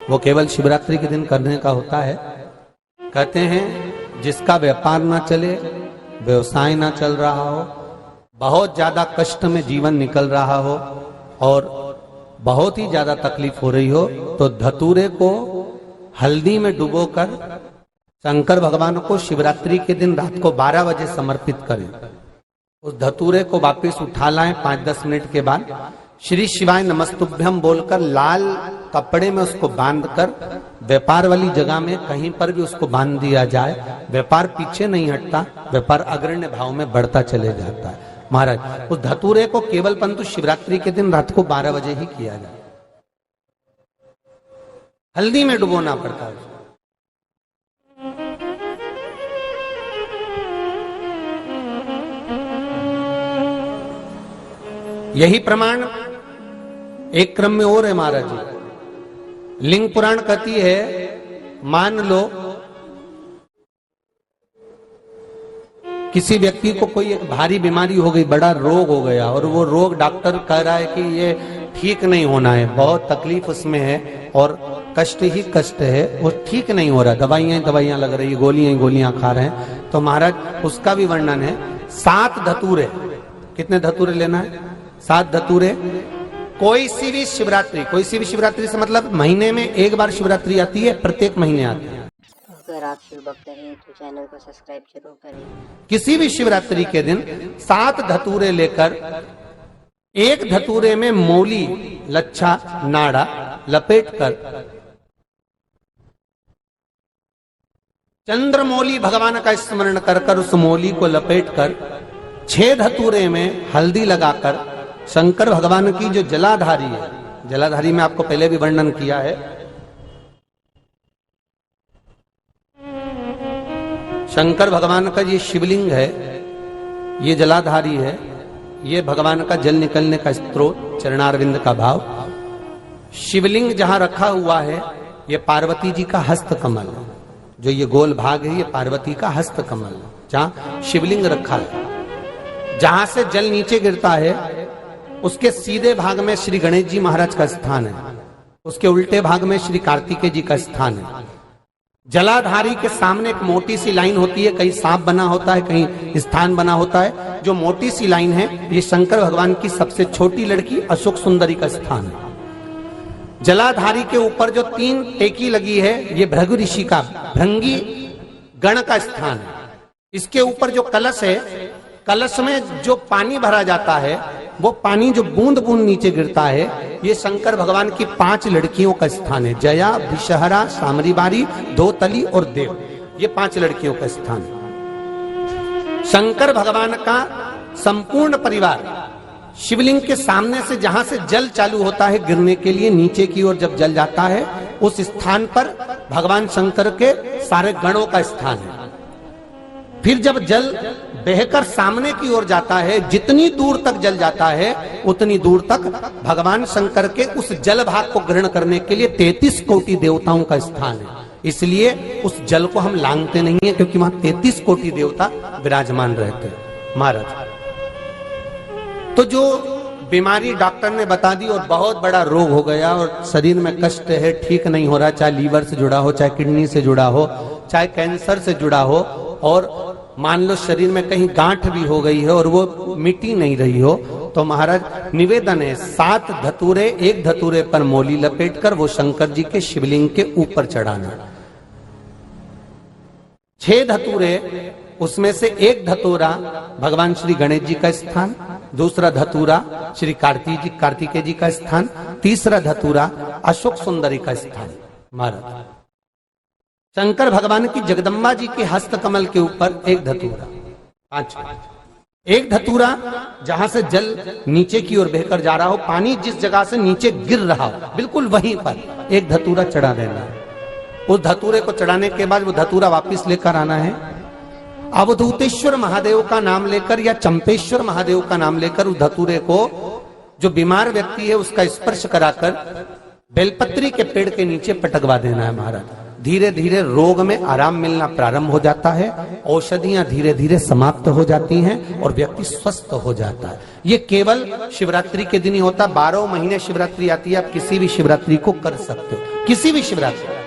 वो केवल शिवरात्रि के दिन करने का होता है। कहते हैं जिसका व्यापार ना चले, व्यवसाय ना चल रहा हो, बहुत ज्यादा कष्ट में जीवन निकल रहा हो और बहुत ही ज्यादा तकलीफ हो रही हो, तो धतूरे को हल्दी में डुबोकर शंकर भगवान को शिवरात्रि के दिन रात को 12 बजे समर्पित करें। उस धतूरे को वापस उठा लाएं 5-10 मिनट के बाद, श्री शिवाय नमस्तुभ्यम बोलकर लाल कपड़े में उसको बांधकर व्यापार वाली जगह में कहीं पर भी उसको बांध दिया जाए। व्यापार पीछे नहीं हटता, व्यापार अग्रण्य भाव में बढ़ता चले जाता है। महाराज उस धतूरे को केवल परंतु शिवरात्रि के दिन रात को 12 बजे ही किया जाए, हल्दी में डुबोना पड़ता है। यही प्रमाण एक क्रम में और है महाराज जी। लिंग पुराण कहती है, मान लो किसी व्यक्ति को कोई एक भारी बीमारी हो गई, बड़ा रोग हो गया और वो रोग डॉक्टर कह रहा है कि ये ठीक नहीं होना है, बहुत तकलीफ उसमें है और कष्ट ही कष्ट है, वो ठीक नहीं हो रहा, दवाइयां लग रही, गोलियां खा रहे हैं। तो महाराज उसका भी वर्णन है। 7 धतूरे, कितने धतूरे लेना है? 7 धतूरे। कोई सी भी शिवरात्रि से मतलब महीने में एक बार शिवरात्रि आती है, प्रत्येक महीने आती है। अगर आप शिव भक्त हैं तो चैनल को सब्सक्राइब जरूर करें। किसी भी शिवरात्रि के दिन 7 धतूरे लेकर, एक धतूरे में मौली, लच्छा, नाड़ा लपेटकर चंद्रमौली भगवान का स्मरण कर उस मौली को लपेटकर 6 धतूरे में हल्दी लगाकर शंकर भगवान की जो जलाधारी है, जलाधारी में आपको पहले भी वर्णन किया है, शंकर भगवान का ये शिवलिंग है, ये जलाधारी है, ये भगवान का जल निकलने का स्रोत, चरणारविंद का भाव। शिवलिंग जहां रखा हुआ है ये पार्वती जी का हस्त कमल, जो ये गोल भाग है ये पार्वती का हस्त कमल, जहां शिवलिंग रखा है। जहां से जल नीचे गिरता है उसके सीधे भाग में श्री गणेश जी महाराज का स्थान है, उसके उल्टे भाग में श्री कार्तिकेय जी का स्थान है। जलाधारी के सामने एक मोटी सी लाइन होती है, कहीं सांप बना होता है, कहीं स्थान बना होता है। जो मोटी सी लाइन है ये शंकर भगवान की सबसे छोटी लड़की अशोक सुंदरी का स्थान है। जलाधारी के ऊपर जो 3 टेकी लगी है ये भृगु ऋषि का, भृंगी गण का स्थान है। इसके ऊपर जो कलश है, कलश में जो पानी भरा जाता है वो पानी जो बूंद बूंद नीचे गिरता है ये शंकर भगवान की 5 लड़कियों का स्थान है। जया, विषहरा, सामरीबारी, धोतली और देव, ये 5 लड़कियों का स्थान है। शंकर भगवान का संपूर्ण परिवार शिवलिंग के सामने से, जहां से जल चालू होता है गिरने के लिए नीचे की ओर जब जल जाता है, उस स्थान पर भगवान शंकर के सारे गणों का स्थान है। फिर जब जल बहकर सामने की ओर जाता है, जितनी दूर तक जल जाता है उतनी दूर तक भगवान शंकर के उस जल भाग को ग्रहण करने के लिए 33 कोटि देवताओं का स्थान है। इसलिए उस जल को हम लांघते नहीं है, क्योंकि वहां 33 कोटि देवता विराजमान रहते हैं महाराज। तो जो बीमारी डॉक्टर ने बता दी और बहुत बड़ा रोग हो गया और शरीर में कष्ट है, ठीक नहीं हो रहा, चाहे लीवर से जुड़ा हो, चाहे किडनी से जुड़ा हो, चाहे कैंसर से जुड़ा हो, और मान लो शरीर में कहीं गांठ भी हो गई है और वो मिटी नहीं रही हो, तो महाराज निवेदन है 7 धतूरे, एक धतूरे पर मौली लपेटकर वो शंकर जी के शिवलिंग के ऊपर चढ़ाना। 6 धतूरे, उसमें से एक धतूरा भगवान श्री गणेश जी का स्थान, दूसरा धतूरा श्री कार्तिकेय जी का स्थान, तीसरा धतूरा अशोक सुंदरी का स्थान। महाराज शंकर भगवान की जगदम्बा जी के हस्त कमल के ऊपर एक धतूरा, 5, एक धतूरा जहां से जल नीचे की ओर बहकर जा रहा हो, पानी जिस जगह से नीचे गिर रहा हो बिल्कुल वहीं पर एक धतूरा चढ़ा देना है। उस धतूरे को चढ़ाने के बाद वो धतूरा वापस लेकर आना है। अवधूतेश्वर महादेव का नाम लेकर या चंपेश्वर महादेव का नाम लेकर उस धतूरे को, जो बीमार व्यक्ति है उसका स्पर्श कराकर बेलपत्री के पेड़ के नीचे पटकवा देना है महाराज। धीरे धीरे रोग में आराम मिलना प्रारंभ हो जाता है, औषधियां धीरे धीरे समाप्त हो जाती हैं और व्यक्ति स्वस्थ हो जाता है। ये केवल शिवरात्रि के दिन ही होता। 12 महीने शिवरात्रि आती है, आप किसी भी शिवरात्रि को कर सकते हो, किसी भी शिवरात्रि।